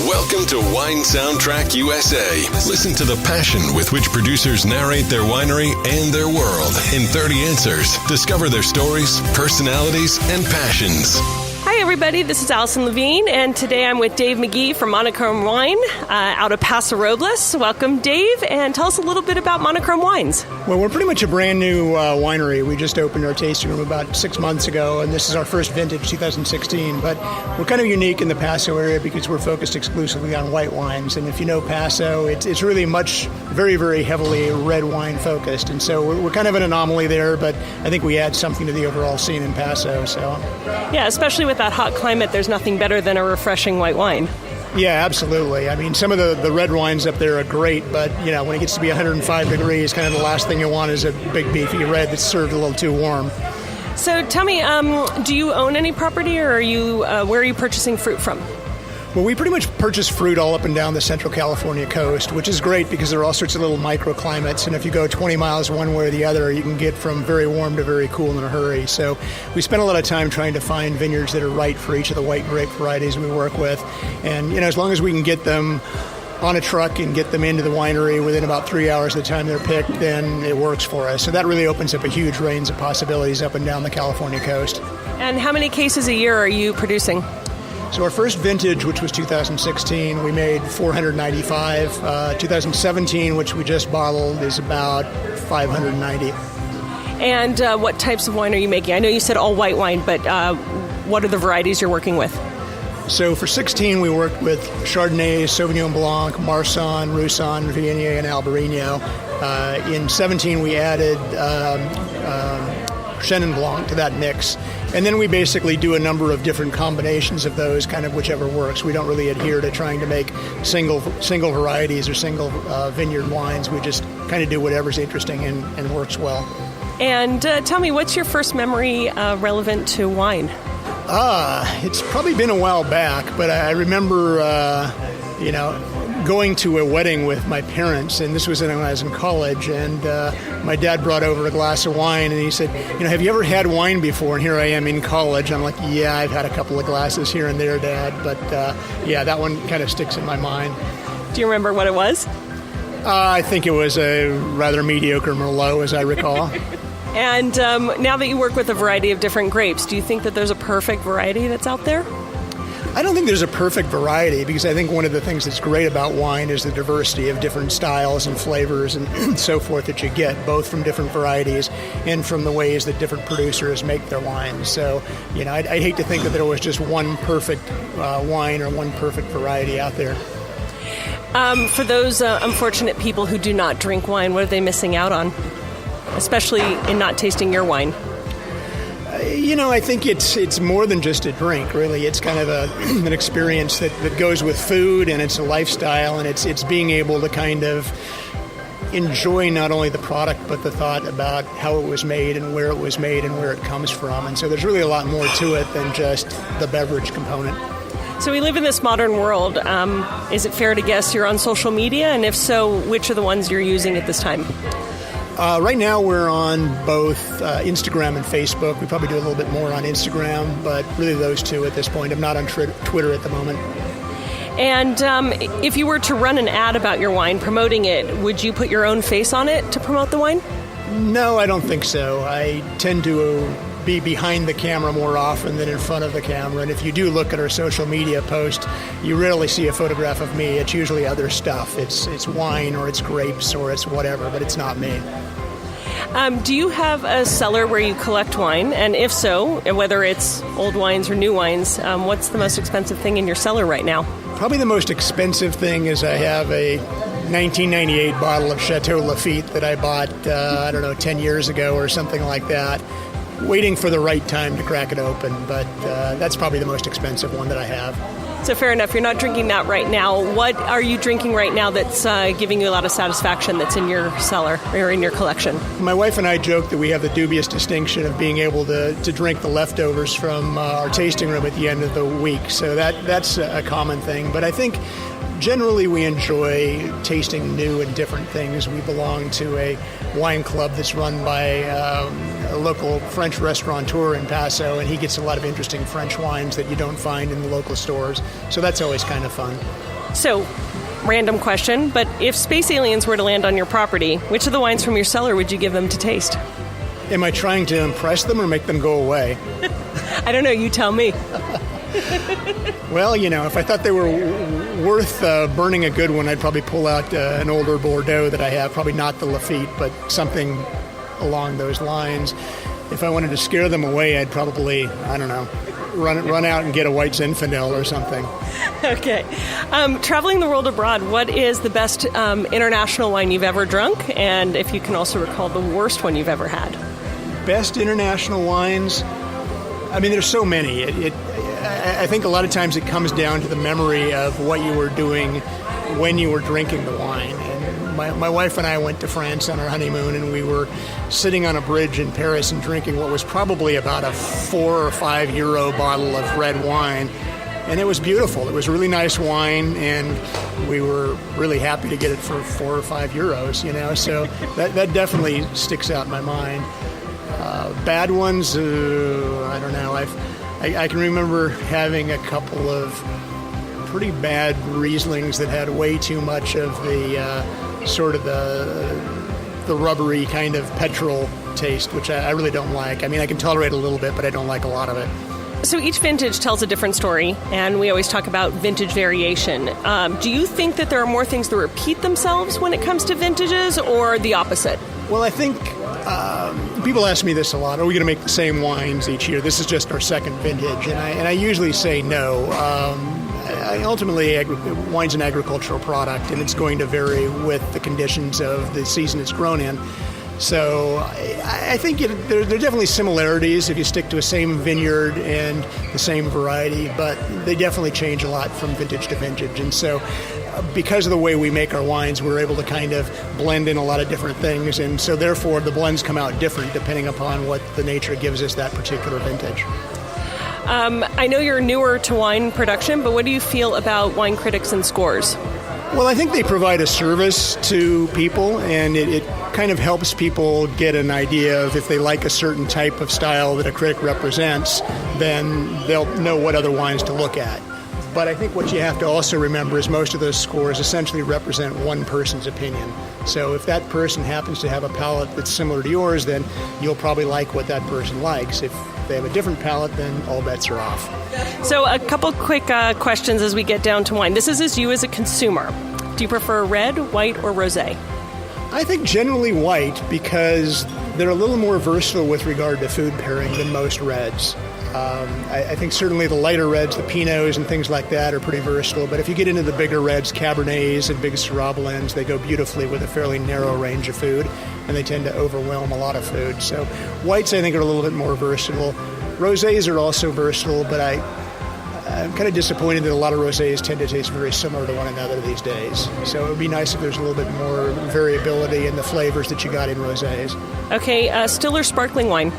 Welcome to Wine Soundtrack USA. Listen to the passion with which producers narrate their winery and their world in 30 answers. Discover their stories, personalities, and passions. Hi, everybody. This is Allison Levine, and today I'm with Dave McGee from Monochrome Wine out of Paso Robles. Welcome, Dave, and tell us a little bit about Monochrome Wines. Well, we're pretty much a brand new winery. We just opened our tasting room about 6 months ago, and this is our first vintage, 2016. But we're kind of unique in the Paso area because we're focused exclusively on white wines. And if you know Paso, it's really very, very heavily red wine focused. And so we're kind of an anomaly there, but I think we add something to the overall scene in Paso. So, yeah, especially with that hot climate, there's nothing better than a refreshing white wine. Yeah, absolutely. I mean, some of the red wines up there are great, but, you know, when it gets to be 105 degrees, kind of the last thing you want is a big beefy red that's served a little too warm. So tell me, do you own any property, or are you where are you purchasing fruit from? Well, we pretty much purchase fruit all up and down the Central California coast, which is great because there are all sorts of little microclimates, and if you go 20 miles one way or the other, you can get from very warm to very cool in a hurry. So we spend a lot of time trying to find vineyards that are right for each of the white grape varieties we work with. And, you know, as long as we can get them on a truck and get them into the winery within about 3 hours of the time they're picked, then it works for us. So that really opens up a huge range of possibilities up and down the California coast. And how many cases a year are you producing? So our first vintage, which was 2016, we made 495. 2017, which we just bottled, is about 590. And what types of wine are you making? I know you said all white wine, but what are the varieties you're working with? So for 16, we worked with Chardonnay, Sauvignon Blanc, Marsanne, Roussanne, Viognier, and Albarino. In 17, we added Chenin Blanc to that mix. And then we basically do a number of different combinations of those, kind of whichever works. We don't really adhere to trying to make single varieties or single vineyard wines. We just kind of do whatever's interesting and works well. And tell me, what's your first memory relevant to wine? It's probably been a while back, but I remember, going to a wedding with my parents, and this was when I was in college, and my dad brought over a glass of wine, and he said, have you ever had wine before? And here I am in college. I'm like, yeah, I've had a couple of glasses here and there, Dad, but yeah, that one kind of sticks in my mind. Do you remember what it was? I think it was a rather mediocre Merlot, as I recall. And now that you work with a variety of different grapes, do you think that there's a perfect variety that's out there? I don't think there's a perfect variety, because I think one of the things that's great about wine is the diversity of different styles and flavors and so forth that you get, both from different varieties and from the ways that different producers make their wines. So, I'd hate to think that there was just one perfect wine or one perfect variety out there. For those unfortunate people who do not drink wine, what are they missing out on, especially in not tasting your wine? I think it's more than just a drink, really. It's kind of an experience that goes with food, and it's a lifestyle, and it's being able to kind of enjoy not only the product, but the thought about how it was made and where it was made and where it comes from. And so there's really a lot more to it than just the beverage component. So we live in this modern world. Is it fair to guess you're on social media? And if so, which are the ones you're using at this time? Right now we're on both Instagram and Facebook. We probably do a little bit more on Instagram, but really those two at this point. I'm not on Twitter at the moment. And if you were to run an ad about your wine, promoting it, would you put your own face on it to promote the wine? No, I don't think so. I tend to be behind the camera more often than in front of the camera. And if you do look at our social media post, you rarely see a photograph of me. It's usually other stuff. It's wine, or it's grapes, or it's whatever, but it's not me. Do you have a cellar where you collect wine? And if so, whether it's old wines or new wines, what's the most expensive thing in your cellar right now? Probably the most expensive thing is I have a 1998 bottle of Chateau Lafite that I bought, 10 years ago or something like that, waiting for the right time to crack it open. But that's probably the most expensive one that I have. So fair enough. You're not drinking that right now. What are you drinking right now that's giving you a lot of satisfaction that's in your cellar or in your collection? My wife and I joke that we have the dubious distinction of being able to drink the leftovers from our tasting room at the end of the week. So that's a common thing. But I think generally we enjoy tasting new and different things. We belong to a wine club that's run by a local French restaurateur in Paso, and he gets a lot of interesting French wines that you don't find in the local stores. So that's always kind of fun. So, random question, but if space aliens were to land on your property, which of the wines from your cellar would you give them to taste? Am I trying to impress them or make them go away? I don't know. You tell me. Well, if I thought they were worth burning a good one, I'd probably pull out an older Bordeaux that I have. Probably not the Lafite, but something along those lines. If I wanted to scare them away, I'd probably, run out and get a white Zinfandel or something. Okay. Traveling the world abroad, what is the best international wine you've ever drunk? And if you can also recall the worst one you've ever had. Best international wines? There's so many. I think a lot of times it comes down to the memory of what you were doing when you were drinking the wine. And my wife and I went to France on our honeymoon, and we were sitting on a bridge in Paris and drinking what was probably about a 4 or 5 euro bottle of red wine. And it was beautiful. It was really nice wine, and we were really happy to get it for 4 or 5 euros, So that definitely sticks out in my mind. Bad ones, I don't know. I can remember having a couple of pretty bad Rieslings that had way too much of the sort of the rubbery kind of petrol taste, which I really don't like. I can tolerate a little bit, but I don't like a lot of it. So each vintage tells a different story, and we always talk about vintage variation. Do you think that there are more things that repeat themselves when it comes to vintages, or the opposite? Well, I think people ask me this a lot. Are we going to make the same wines each year? This is just our second vintage, and I usually say no. Ultimately, wine's an agricultural product, and it's going to vary with the conditions of the season it's grown in. So I think there are definitely similarities if you stick to a same vineyard and the same variety, but they definitely change a lot from vintage to vintage. And so because of the way we make our wines, we're able to kind of blend in a lot of different things. And so therefore, the blends come out different depending upon what the nature gives us that particular vintage. I know you're newer to wine production, but what do you feel about wine critics and scores? Well, I think they provide a service to people, and it kind of helps people get an idea of if they like a certain type of style that a critic represents, then they'll know what other wines to look at. But I think what you have to also remember is most of those scores essentially represent one person's opinion. So if that person happens to have a palate that's similar to yours, then you'll probably like what that person likes. If they have a different palate, then all bets are off. So a couple quick questions as we get down to wine. This is as you as a consumer. Do you prefer red, white, or rosé? I think generally white, because they're a little more versatile with regard to food pairing than most reds. I think certainly the lighter reds, the Pinots and things like that, are pretty versatile. But if you get into the bigger reds, Cabernets and big Syrah blends, they go beautifully with a fairly narrow range of food, and they tend to overwhelm a lot of food. So whites, I think, are a little bit more versatile. Rosés are also versatile, but I'm kind of disappointed that a lot of rosés tend to taste very similar to one another these days. So it would be nice if there's a little bit more variability in the flavors that you got in rosés. Okay, still or sparkling wine?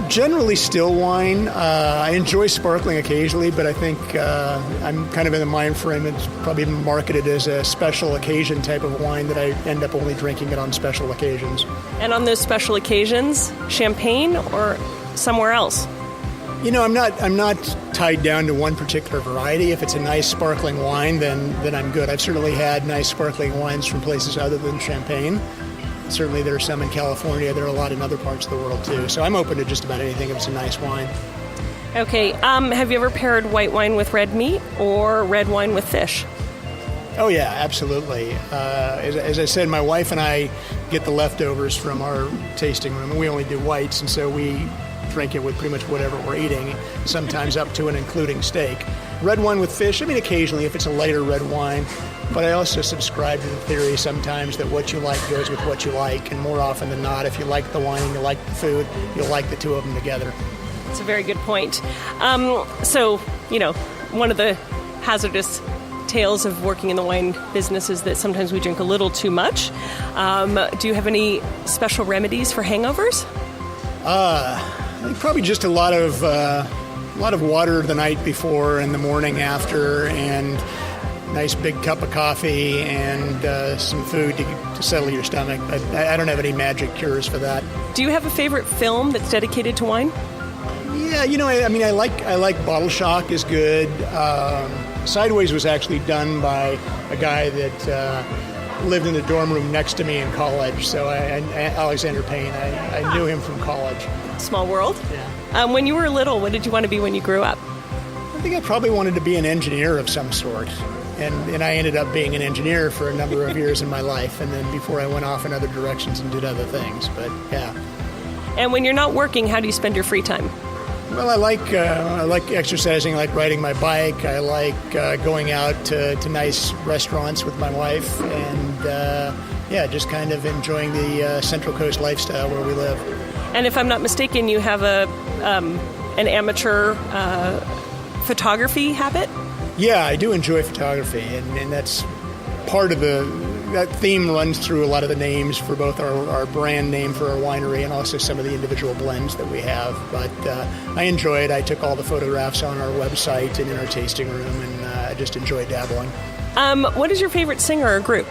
Generally still wine. I enjoy sparkling occasionally, but I think I'm kind of in the mind frame. It's probably marketed as a special occasion type of wine that I end up only drinking it on special occasions. And on those special occasions, champagne or somewhere else? I'm not tied down to one particular variety. If it's a nice sparkling wine, then I'm good. I've certainly had nice sparkling wines from places other than Champagne. Certainly there are some in California. There are a lot in other parts of the world too. So I'm open to just about anything if it's a nice wine. Okay. Have you ever paired white wine with red meat or red wine with fish? Oh, yeah, absolutely. As I said, my wife and I get the leftovers from our tasting room, and we only do whites, and so we drink it with pretty much whatever we're eating, sometimes up to and including steak. Red wine with fish, occasionally if it's a lighter red wine, but I also subscribe to the theory sometimes that what you like goes with what you like, and more often than not, if you like the wine and you like the food, you'll like the two of them together. That's a very good point. So, one of the hazardous tales of working in the wine business is that sometimes we drink a little too much. Do you have any special remedies for hangovers? I think probably just a lot of water the night before and the morning after, and nice big cup of coffee and some food to settle your stomach. But I don't have any magic cures for that. Do you have a favorite film that's dedicated to wine? Yeah, I like Bottle Shock is good. Sideways was actually done by a guy that lived in the dorm room next to me in college. So Alexander Payne, I knew him from college. Small world. Yeah. When you were little, what did you want to be when you grew up? I think I probably wanted to be an engineer of some sort. And I ended up being an engineer for a number of years in my life, and then before I went off in other directions and did other things. But yeah. And when you're not working, how do you spend your free time? Well, I like exercising, I like riding my bike. I like going out to nice restaurants with my wife, and just kind of enjoying the Central Coast lifestyle where we live. And if I'm not mistaken, you have an amateur photography habit? Yeah, I do enjoy photography, and that's part of that theme runs through a lot of the names for both our brand name for our winery and also some of the individual blends that we have. But I enjoy it. I took all the photographs on our website and in our tasting room, and I just enjoy dabbling. What is your favorite singer or group?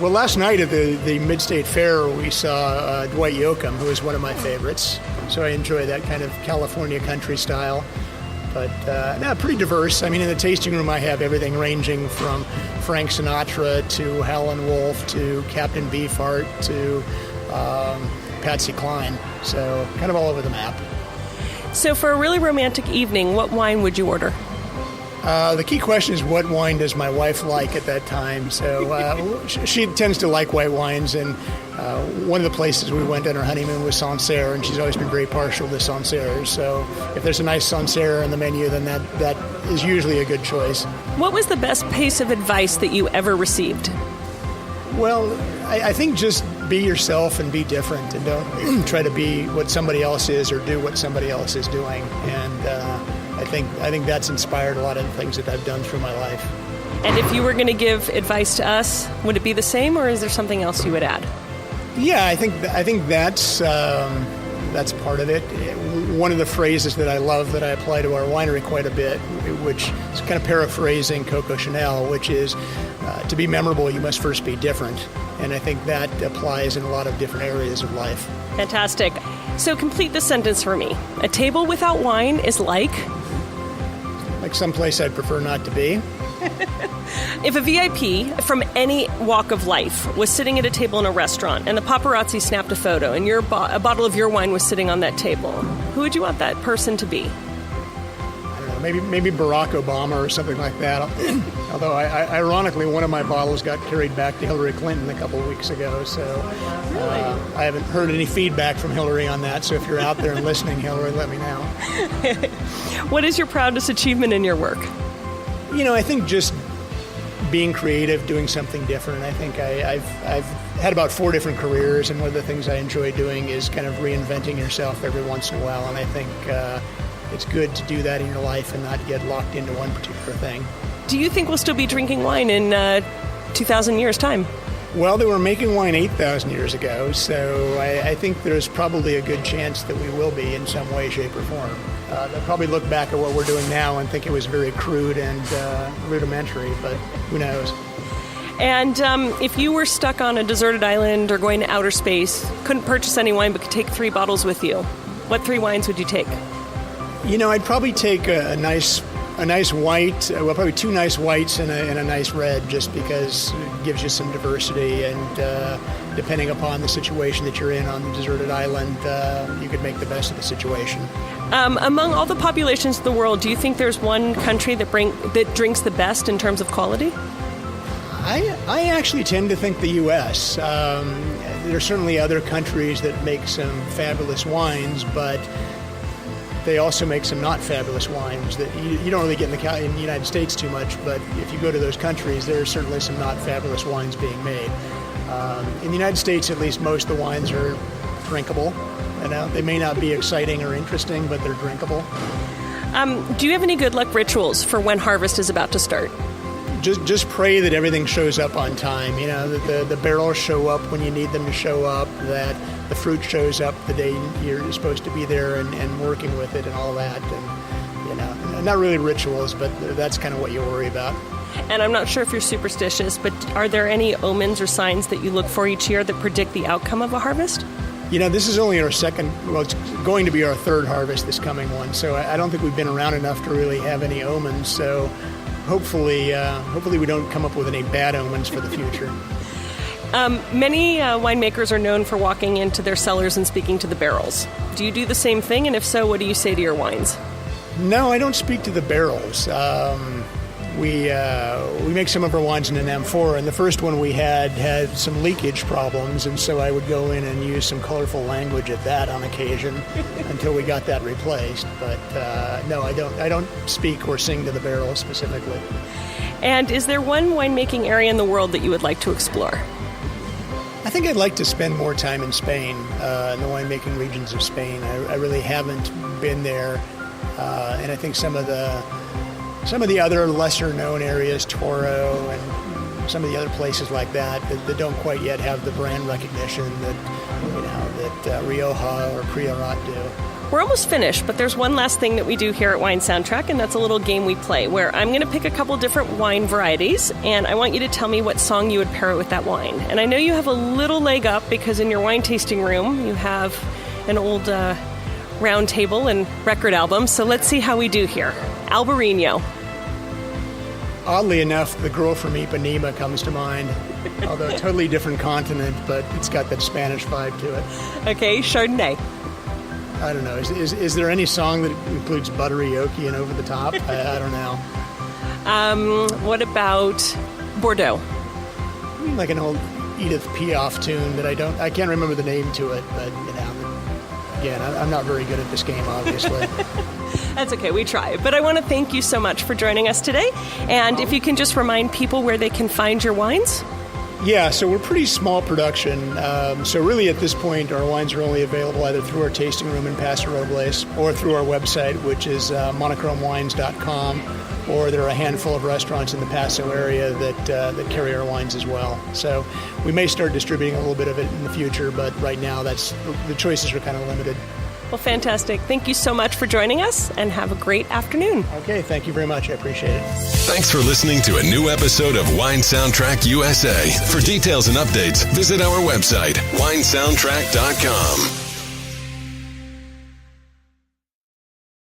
Well, last night at the Mid-State Fair, we saw Dwight Yoakam, who is one of my favorites. So I enjoy that kind of California country style. But pretty diverse. I mean, in the tasting room, I have everything ranging from Frank Sinatra to Howlin' Wolf to Captain Beefheart to Patsy Cline. So kind of all over the map. So for a really romantic evening, what wine would you order? The key question is, what wine does my wife like at that time? So she tends to like white wines, and one of the places we went on our honeymoon was Sancerre, and she's always been very partial to Sancerre. So if there's a nice Sancerre on the menu, then that is usually a good choice. What was the best piece of advice that you ever received? Well, I think just be yourself and be different, and don't try to be what somebody else is or do what somebody else is doing. And I think that's inspired a lot of the things that I've done through my life. And if you were going to give advice to us, would it be the same, or is there something else you would add? Yeah, I think that's part of it. One of the phrases that I love that I apply to our winery quite a bit, which is kind of paraphrasing Coco Chanel, which is to be memorable, you must first be different. And I think that applies in a lot of different areas of life. Fantastic. So complete the sentence for me. A table without wine is like someplace I'd prefer not to be. If a VIP from any walk of life was sitting at a table in a restaurant and the paparazzi snapped a photo and a bottle of your wine was sitting on that table, who would you want that person to be? I don't know, maybe Barack Obama or something like that. Although, ironically, one of my bottles got carried back to Hillary Clinton a couple of weeks ago, so I haven't heard any feedback from Hillary on that. So if you're out there and listening, Hillary, let me know. What is your proudest achievement in your work? I think just being creative, doing something different. I think I've had about 4 different careers, and one of the things I enjoy doing is kind of reinventing yourself every once in a while, and I think it's good to do that in your life and not get locked into one particular thing. Do you think we'll still be drinking wine in 2,000 years' time? Well, they were making wine 8,000 years ago, so I think there's probably a good chance that we will be in some way, shape, or form. They'll probably look back at what we're doing now and think it was very crude and rudimentary, but who knows? And if you were stuck on a deserted island or going to outer space, couldn't purchase any wine but could take 3 bottles with you, what 3 wines would you take? I'd probably take a nice white, probably 2 nice whites and a nice red, just because it gives you some diversity, and depending upon the situation that you're in on the deserted island, you could make the best of the situation. Among all the populations of the world, do you think there's one country that drinks the best in terms of quality? I actually tend to think the U.S. There are certainly other countries that make some fabulous wines, but they also make some not fabulous wines that you don't really get in the United States too much, but if you go to those countries, there are certainly some not fabulous wines being made. In the United States, at least, most of the wines are drinkable. They may not be exciting or interesting, but they're drinkable. Do you have any good luck rituals for when harvest is about to start? Just pray that everything shows up on time. That the barrels show up when you need them to show up, that the fruit shows up the day you're supposed to be there and working with it and all that. And not really rituals, but that's kind of what you worry about. And I'm not sure if you're superstitious, but are there any omens or signs that you look for each year that predict the outcome of a harvest? This is only our it's going to be our 3rd harvest, this coming one, so I don't think we've been around enough to really have any omens, so hopefully we don't come up with any bad omens for the future. Many winemakers are known for walking into their cellars and speaking to the barrels. Do you do the same thing? And if so, what do you say to your wines? No, I don't speak to the barrels. We make some of our wines in an amphora, and the first one we had some leakage problems, and so I would go in and use some colorful language at that on occasion until we got that replaced. But no, I don't speak or sing to the barrels specifically. And is there one winemaking area in the world that you would like to explore? I think I'd like to spend more time in Spain, in the winemaking regions of Spain. I really haven't been there, and I think some of the other lesser-known areas, Toro and some of the other places like that don't quite yet have the brand recognition that Rioja or Priorat do. We're almost finished, but there's one last thing that we do here at Wine Soundtrack, and that's a little game we play where I'm going to pick a couple different wine varieties, and I want you to tell me what song you would pair it with that wine. And I know you have a little leg up because in your wine tasting room you have an old round table and record album, so let's see how we do here. Albarino. Oddly enough, the girl from Ipanema comes to mind, although a totally different continent, but it's got that Spanish vibe to it. Okay, Chardonnay. I don't know. Is there any song that includes Buttery Oaky and Over the Top? I don't know. What about Bordeaux? Like an old Edith Piaf tune that I can't remember the name to it, but again, I'm not very good at this game, obviously. That's okay, we try. But I want to thank you so much for joining us today. And if you can just remind people where they can find your wines. Yeah, so we're pretty small production. So really at this point, our wines are only available either through our tasting room in Paso Robles or through our website, which is monochromewines.com, or there are a handful of restaurants in the Paso area that carry our wines as well. So we may start distributing a little bit of it in the future, but right now the choices are kind of limited. Well, fantastic. Thank you so much for joining us, and have a great afternoon. Okay, thank you very much. I appreciate it. Thanks for listening to a new episode of Wine Soundtrack USA. For details and updates, visit our website, winesoundtrack.com.